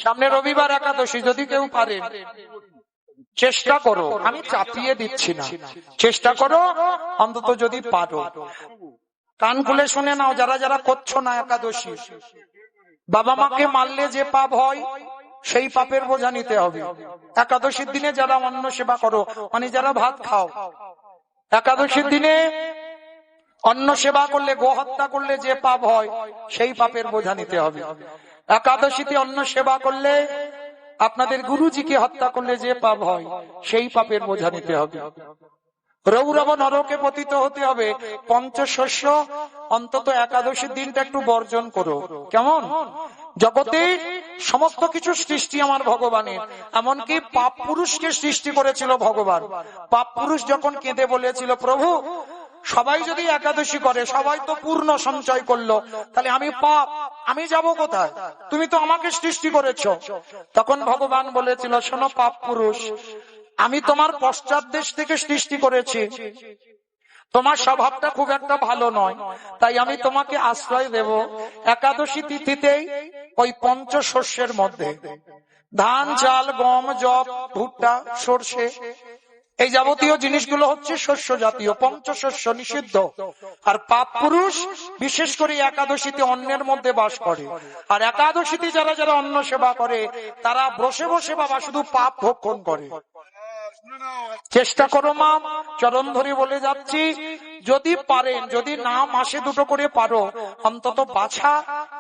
সামনে রবিবার একাদশী, যদি কেউ পারে চেষ্টা করো, আমি চাপিয়ে দিচ্ছি না, চেষ্টা করো অন্তত যদি পারো। কান খুলে শুনে নাও, যারা যারা করছো না একাদশী, বাবা মাকে মারলে যে পাপ হয় সেই পাপের বোঝা নিতে হবে। একাদশীর দিনে যারা অন্ন সেবা করো, মানে যারা ভাত খাও, একাদশীর দিনে অন্ন সেবা করলে, গো হত্যা করলে যে পাপ হয় সেই পাপের বোঝা নিতে হবে। একাদশীতে অন্ন সেবা করলে, আপনাদের গুরুজিকে হত্যা করলে যে পাপ হয় সেই পাপের বোঝা নিতে হবে। রৌরব নরকে পতিত হতে হবে। পঞ্চশস্য অন্তত একাদশীর দিনটা একটু বর্জন করো। কেমন? জগতে সমস্ত কিছু সৃষ্টি আমার ভগবানের, এমনকি পাপ পুরুষকে সৃষ্টি করেছিল ভগবান। পাপ পুরুষ যখন কেঁদে বলেছিল, প্রভু সবাই যদি একাদশী করে, সবাই তো পূর্ণ সঞ্চয় করলো, তাহলে আমি পাপ, আমি যাব কোথায়? তুমি তো আমাকে সৃষ্টি করেছো। তখন ভগবান বলেছিল, শোনো পাপ পুরুষ, আমি তোমার পশ্চাৎ দেশ থেকে সৃষ্টি করেছি, তোমার স্বভাবটা খুব একটা ভালো নয়, তাই আমি তোমাকে আশ্রয় দেব একাদশী তিথিতেই ওই পঞ্চশস্যের মধ্যে। ধান, চাল, গম, যব, ভুট্টা, সর্ষে, এই যাবতীয় জিনিসগুলো হচ্ছে শস্য জাতীয়, পঞ্চশস্য নিষিদ্ধ। আর পাপ পুরুষ বিশেষ করে একাদশীতে অন্নের মধ্যে বাস করে। আর একাদশীতে যারা যারা অন্ন সেবা করে, তারা বসে বসে বাবা শুধু পাপ ভক্ষণ করে। চেষ্টা করো মা, চরণ ধরে বলে যাচ্ছি, যদি পারেন, যদি না মাসে দুটো করে পারো, অন্তত বাছা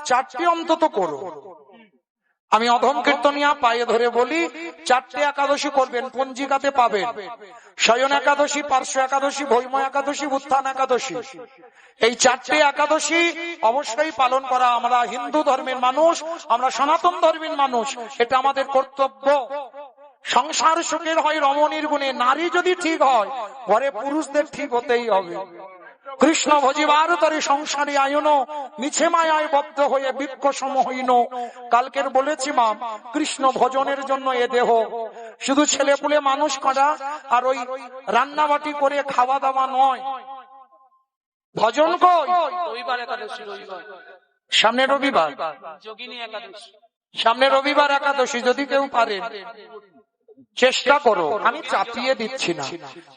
চারটি অন্তত করো। আমি অধম কীর্তনিয়া পায়ে ধরে বলি, চারটে একাদশী করবেন, পঞ্জিকাতে পাবেন। শয়ন একাদশী, পার্শ্ব একাদশী, ভৈম একাদশী, উত্থান একাদশী, এই চারটে একাদশী অবশ্যই পালন করা। আমরা হিন্দু ধর্মের মানুষ, আমরা সনাতন ধর্মের মানুষ, এটা আমাদের কর্তব্য। সংসার সুখের হয় রমণীর গুণে, নারী যদি ঠিক হয় ঘরে পুরুষদের ঠিক হতেই হবে। কৃষ্ণ ভজিবার তরে সংসারে আয়ন, মিছে মায়ায় বদ্ধ হয়ে বৃক্ষ সম হইন। কালকের বলেছি মা, কৃষ্ণ ভজনের জন্য এ দেহ, শুধু ছেলে পুলে মানুষ করা আর ওই রান্নাবাটি করে খাওয়া দাওয়া নয়। ভজন কই? রবিবার একাদশী, সামনে রবিবার, সামনে রবিবার একাদশী, যদি কেউ পারে চেষ্টা করো, আমি চাপিয়ে দিচ্ছি না,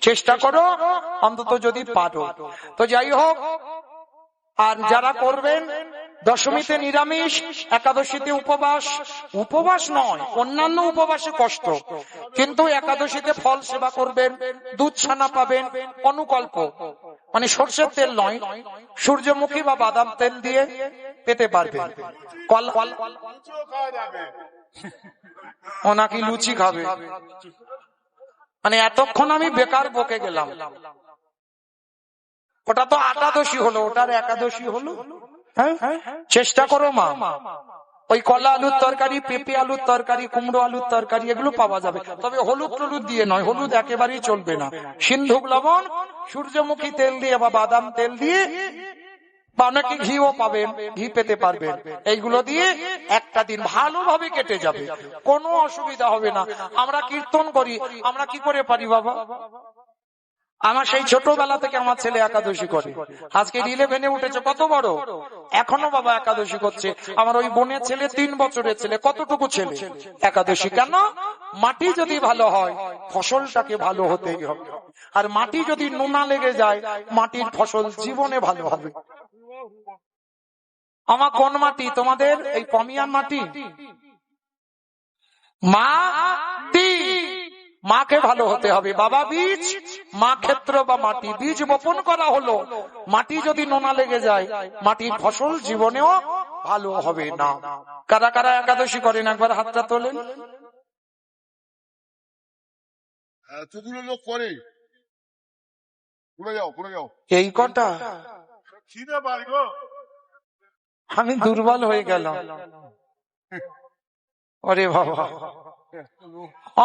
চেষ্টা করো অন্তত যদি পারো। তো যাই হোক, আর যারা করবেন দশমীতে নিরামিষ, একাদশীতে উপবাস, উপবাস নয় অন্যান্য উপবাসে কষ্ট, কিন্তু একাদশীতে ফল সেবা করবেন, দুধ ছানা পাবেন, অনুকল্প মানে সরষের তেল নয়, সূর্যমুখী বা বাদাম তেল দিয়ে পেতে পারবেন। ও নাকি লুচি খাবে, মানে এতক্ষণ আমি বেকার বকে গেলাম। ওটা তো একাদশী হলো, ওটার একাদশী হলো। হ্যাঁ, চেষ্টা করো মা, ওই কলা আলুর তরকারি, পেঁপে আলুর তরকারি, কুমড়ো আলুর তরকারি এগুলো পাওয়া যাবে, তবে হলুদ টলুদ দিয়ে নয়, হলুদ একেবারেই চলবে না। সিন্ধুক লবণ, সূর্যমুখী তেল দিয়ে বা বাদাম তেল দিয়ে, বা অনেকে ঘিও পাবেন, ঘি পেতে পারবেন, এইগুলো দিয়ে একটা দিন ভালোভাবে কেটে যাবে, কোনো অসুবিধা হবে না। আমরা কীর্তন করি, আমরা কি করে পারি বাবা? আমার সেই ছোটবেলা থেকে আমার ছেলে একাদশী করে, আজকে 11-এ উঠেছে, কত বড়, এখনো বাবা একাদশী করছে। আমার ওই বোনের ছেলে 3 বছরের ছেলে, কতটুকু ছেলে, একাদশী। কেন? মাটি যদি ভালো হয় ফসলটাকে ভালো হতেই হবে, আর মাটি যদি নোনা লেগে যায় মাটির ফসল জীবনে ভালো হবে। আমার কোন মাটি? তোমাদের এই পমিয়ান মাটি, মাটি, মাকে ভালো হতে হবে। বাবা বীজ, মা ক্ষেত্র বা মাটি, বীজ বপন করা হলো, মাটি যদি নোনা লেগে যায় মাটির ফসল জীবনেও ভালো হবে না। কারা কারা একাদশী করেন একবার হাতটা তোলেন। এই কটা, আমি দুর্বল হয়ে গেলাম। ওরে বাবা,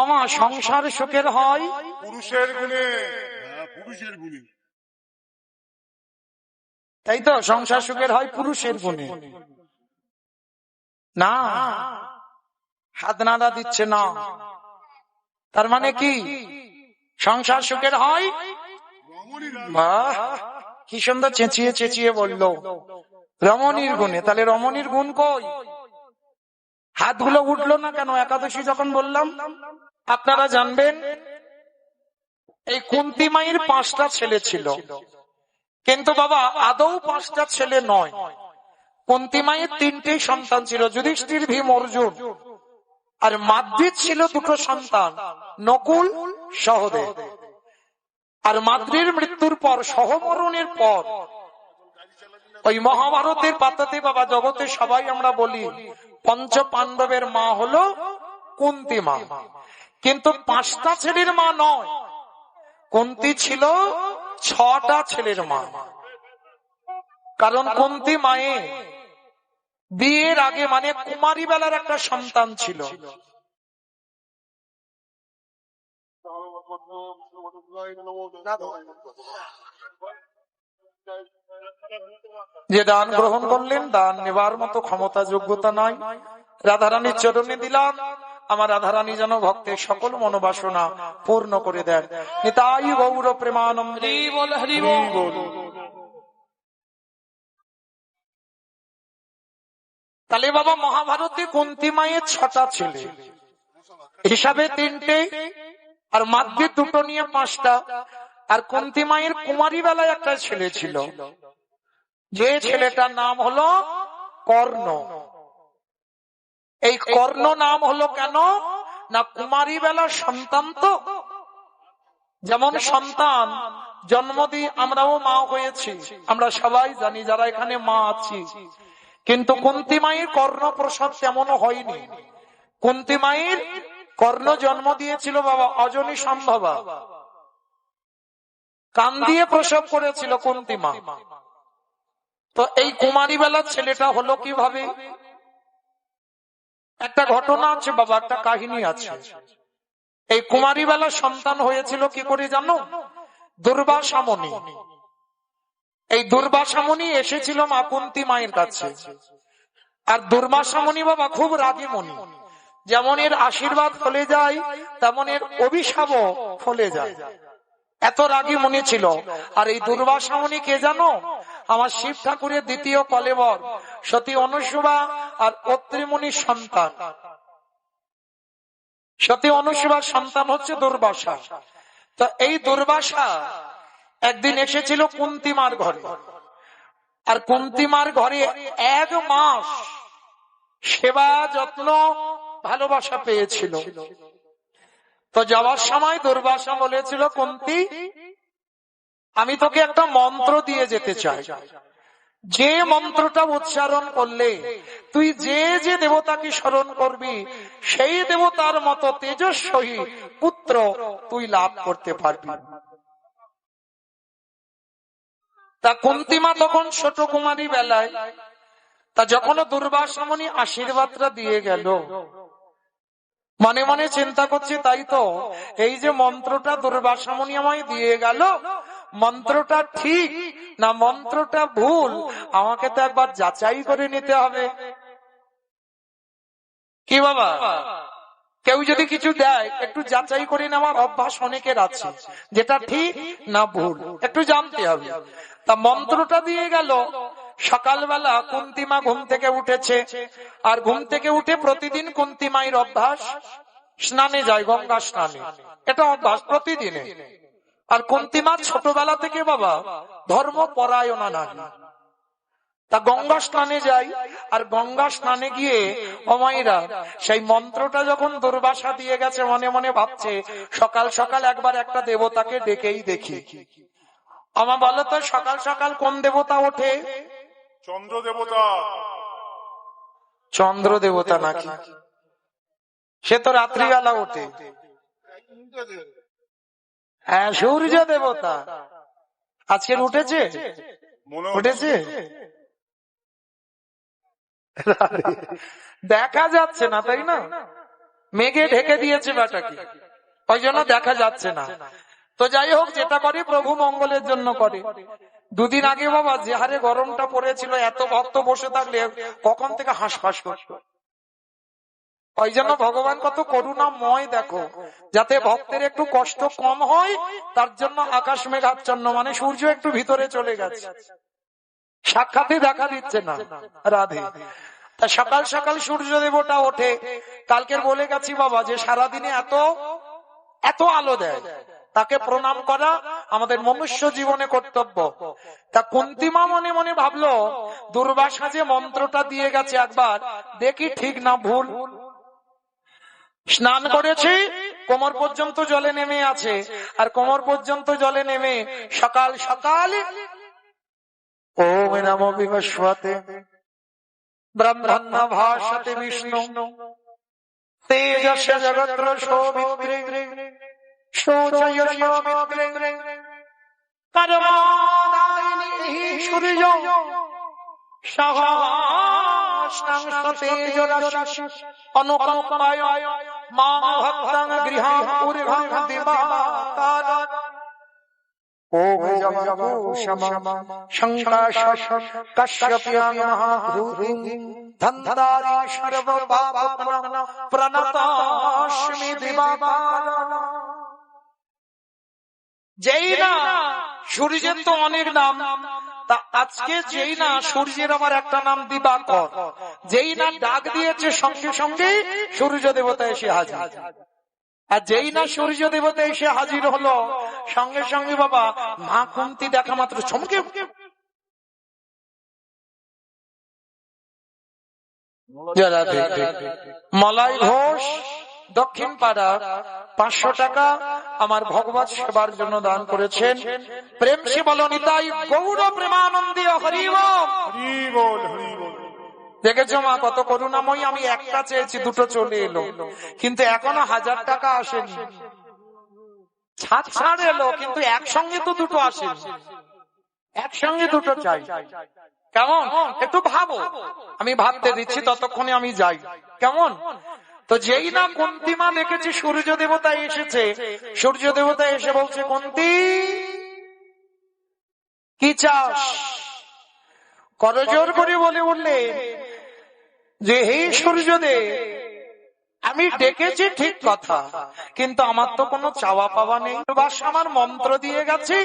আমার সংসার সুখের হয় পুরুষের গুণে, পুরুষের গুণে, তাই তো, সংসার সুখের হয় পুরুষের গুণে। না, হাত নাড়া দিচ্ছে না, তার মানে কি সংসার সুখের হয়? বাহ, কি সুন্দর চেঁচিয়ে চেঁচিয়ে বললো, রমণীর গুণে। তাহলে রমণীর গুণ কই? হাতগুলো উঠলো না কেন একাদশী যখন বললাম? আপনারা জানবেন এই কুন্তী মায়ের 5টা ছেলে ছিল, কিন্তু বাবা আদৌ 5টা ছেলে নয়। কুন্তী মায়ের 3টেই সন্তান ছিল, যুধিষ্ঠির, ভীম, অর্জুন। আর মাদ্রির ছিল 2টো সন্তান, নকুল, সহদেব। আর মাদ্রির মৃত্যুর পর, সহমরণের পর, ওই মহাভারতের পাতাতে বাবা জগতে সবাই আমরা বলি পঞ্চ পাণ্ডবের মা হলো কুন্তী মা, কিন্তু 5টা ছেলের মা নয়। কুন্তী ছিল 6টা ছেলের মা। কারণ কুন্তী মায়ে বিয়ের আগে মানে কুমারী বেলার একটা সন্তান ছিল, যে দান গ্রহণ করলেন, দান নেবার মতো ক্ষমতা যোগ্যতা নাই। রাধারানীর চরণে দিলাম, আমার রাধারানী যেন ভক্তের সকল মনোবাসনা পূর্ণ করে দেন। নিতাই গৌর প্রেমানন্দে হরি বল। তাহলে বাবা মহাভারতে কুন্তী মায়ের 6টা ছেলে হিসাবে 3টে, আর মাদ্রির 2টো নিয়ে 5টা। আর কুন্তী মায়ের কুমারী বেলায় একটা ছেলে ছিল, যে ছেলেটার নাম হলো কর্ণ। এই কর্ণ নাম হলো কেন না, কুমারী বেলার সন্তান তো। যেমন সন্তান জন্ম দিয়ে আমরাও মা হয়েছি, আমরা সবাই জানি যারা এখানে মা আছি। কিন্তু কুন্তী মায়ের কর্ণ প্রসব তেমনও হয়নি। কুন্তী মায়ের কর্ণ জন্ম দিয়েছিল বাবা অজনী সম্ভবা, কান দিয়ে প্রসব করেছিল কুন্তী মা। তো এই কুমারী বেলার ছেলেটা হলো কিভাবে? একটা ঘটনা আছে বাবা, একটা কাহিনী আছে। এই কুমারী বেলার সন্তান হয়েছিল কি করে জানো? দুর্বাসা মুনি। এই দুর্বাসা মুনি এসেছিল মা কুন্তী মায়ের কাছে। আর দুর্বাসা মুনি বাবা খুব রাগী মুনি, যেমন এর আশীর্বাদ ফলে যায় তেমন এর অভিশাপও ফলে যায়, এত রাগী মুনি ছিল। আর এই দুর্বাসা মুনি কে জানো? আমার শিব ঠাকুরের 2য় কলেবর সতী অনুসুয়া আর অত্রি মুনির সন্তান। সতী অনুসুয়ার সন্তান হচ্ছে দুর্বাসা। তো এই দুর্বাসা একদিন এসেছিল কুন্তী মার ঘরে, আর কুন্তী মার ঘরে 1 মাস সেবা যত্ন ভালোবাসা পেয়েছিল। তো যাওয়ার সময় দুর্বাসা বলেছিল, কুন্তী আমি তোকে একটা মন্ত্র দিয়ে যেতে চাই, যে মন্ত্রটা উচ্চারণ করলে তুই যে যে দেবতাকে স্মরণ করবি সেই দেবতার মতো তেজস্বী পুত্র তুই লাভ করতে পারবি। তা কুন্তী মা তখন ছোট কুমারী বেলায়, তা যখন দুর্বাসা মুনি আশীর্বাদটা দিয়ে গেল, মনে মনে চিন্তা করছে তাই তো, এই যে মন্ত্রটা দুর্বাসা মুনি আমায় দিয়ে গেল, মন্ত্রটা ঠিক না মন্ত্রটা ভুল, আমাকে তো একবার যাচাই করে নিতে হবে। কি বাবা, কেউ যদি কিছু দেয় একটু যাচাই করে নেওয়ার অভ্যাস অনেকের আছে, যেটা ঠিক না ভুল একটু জানতে হবে। তা মন্ত্রটা দিয়ে গেল। সকালবেলা কুন্তী মা ঘুম থেকে উঠেছে, আর ঘুম থেকে উঠে প্রতিদিন কুন্তী মায়ের অভ্যাস স্নানে যায়, গঙ্গা স্নানে, এটা অভ্যাস প্রতিদিনে। আর কুন্তী মা ছোটবেলা থেকে বাবা ধর্ম পরায়ণা নারী, তা গঙ্গা স্নানে যায়। আর গঙ্গা স্নানে গিয়ে অমাইরা সেই মন্ত্রটা যখন দুর্বাসা দিয়ে গেছে, মনে মনে ভাবছে সকাল সকাল একবার একটা দেবতাকে ডেকেই দেখি। আমার বলো তো সকাল সকাল কোন দেবতা ওঠে? চন্দ্র দেবতা। চন্দ্র দেবতা নাকি? সে তো রাত্রিবেলা ওঠে। হ্যাঁ, সূর্য দেবতা আজকের উঠেছে, উঠেছে দেখা যাচ্ছে না, তাই না? মেঘে ঢেকে দিয়েছে বেটাকে, ওই জন্য দেখা যাচ্ছে না। তো যাই হোক, যেটা করে প্রভু মঙ্গলের জন্য করে। 2 দিন আগে বাবা যে হারে গরমটা পড়েছিল, এত ভক্ত বসে থাকলে কখন থেকে হাঁসফাঁস করত। ওই জন্য ভগবান কত করুণাময় দেখো, যাতে ভক্তের একটু কষ্ট কম হয় তার জন্য আকাশ মেঘাচ্ছন্ন, মানে সূর্য একটু ভিতরে চলে গেছে, সাক্ষাৎই দেখা দিচ্ছে না রাধে। তা সকাল সকাল সূর্য দেবতা ওঠে। কালকের বলে গেছি বাবা যে সারাদিনে এত এত আলো দেয়, তাকে প্রণাম করা আমাদের মনুষ্য জীবনে কর্তব্য। তা কুন্তিমা মনে মনে ভাবলো দুর্বাসা যে মন্ত্রটা দিয়ে গেছে একবার দেখি ঠিক না ভুল। স্নান করেছি, কোমর পর্যন্ত জলে নেমে আছে, আর কোমর পর্যন্ত জলে নেমে সকাল সকাল ওম নমো বিভস্বতে ব্রহ্মণ্য ভাষতে বিষ্ণু তেজস্য জগত্র সৌমিত্রে শৌচয়স্যমিত্রে কর্মদায়িনী সূর্য সহস্রাংশ তেজরাশি অনুকম্পায় মাং ভক্তাং গৃহং উর্ভং দিবাকার ওম জগৎসমা শঙ্কাশ কশ্যপ্যাং মহাভূতিং ধন্ধারি সর্বপাপপ্রণ প্রণতাস্মি দিবাকার। যেই না সূর্যের তো অনেক নাম, তা আজকে যেই না সূর্যের আবার একটা নাম দিবাকর, যেই না ডাক দিয়েছে সঙ্গে সঙ্গে সূর্য দেবতা এসে হাজির। আর যেই না সূর্য দেবতা এসে হাজির হলো সঙ্গে সঙ্গে বাবা মা কুন্তি দেখা মাত্র চমকে মলাই ঘোষ দক্ষিণ পাড়া 500 টাকা আমার ভগবত সেবার জন্য দান করেছেন। প্রেম সে বলো নিতাই গৌর প্রেমানন্দী হরি বল। দেখেছো মা কত করুণাময়ী, আমি একটা চেয়েছি দুটো চলে এলো, কিন্তু এখনো 1000 টাকা আসেনি। ছাড় এলো কিন্তু একসঙ্গে তো দুটো আসেনি, একসঙ্গে দুটো চাই। কেমন একটু ভাবো, আমি ভাবতে দিচ্ছি ততক্ষণে আমি যাই। কেমন? তো যেই না কুন্তিমা দেখেছি সূর্য দেবতা এসেছে, সূর্য দেবতা এসে বলছে কুন্তি কি চাস? করজোর করে বলে উঠলে যে হে সূর্যদেব, আমি ডেকেছি ঠিক কথা, কিন্তু আমার তো কোনো চাওয়া পাওয়া নেই। বাস আমার মন্ত্র দিয়ে গেছে,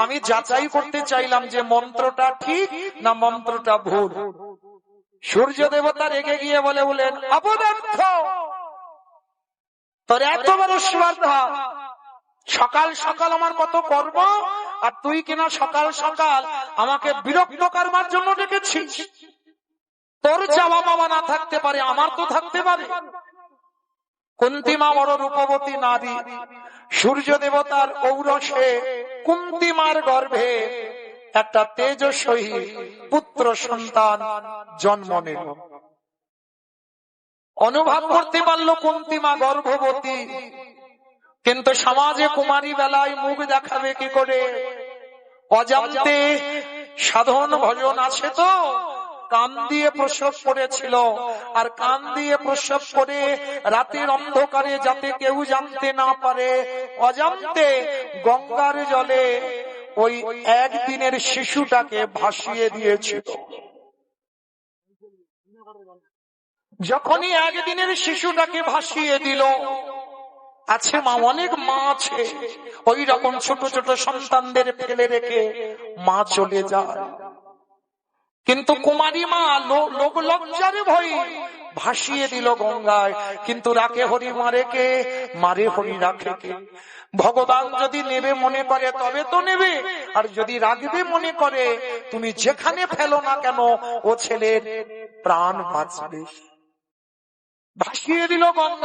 আমি যাচাই করতে চাইলাম যে মন্ত্রটা ঠিক না মন্ত্রটা ভুল। সূর্য দেবতা রেগে গিয়ে বলেন অপদার্থ, তোর এত বড় স্পর্ধা, সকাল সকাল আমার কত কর্ম, আর তুই কিনা সকাল সকাল আমাকে বিরক্ত করবার জন্য ডেকেছিস। তোর চাওয়া পাওয়া না থাকতে পারে, আমার তো থাকতে পারে। কুন্তিমা বড় রূপবতী নারী, সূর্য দেবতার ঔরসে কুন্তিমার গর্ভে একটা তেজস্বী পুত্র সন্তান জন্ম নিল। অনুভব করতে পারল কুন্তিমা গর্ভবতী, কিন্তু সমাজে কুমারী বেলায় মুখ দেখাবে কি করে? অজান্তে সাধন ভজন আছে তো, কান দিয়ে প্রসব করেছিল, আর কান দিয়ে প্রসব করে রাতের অন্ধকারে যাতে কেউ জানতে না পারে অজান্তে গঙ্গার জলে ওই একদিনের শিশুটাকে ভাসিয়ে দিয়েছিল। যখনই একদিনের শিশুটাকে ভাসিয়ে দিল, আছে মা, অনেক মা আছে ওই রকম ছোট ছোট সন্তানদের ফেলে রেখে মা চলে যায়, কিন্তু কুমারী মা লোক লজ্জার ভয়ে ভাসিয়ে দিল গঙ্গায়। কিন্তু রাখে হরি মারে কে, মারে হরি রাখে কে? ভগবান যদি নেবে মনে করে তবে তো নেবে, আর যদি রাখবে মনে করে তুমি যেখানে ফেলো না কেন ও ছেলের প্রাণ বাঁচবে। ভাসিয়ে দিল গঙ্গা।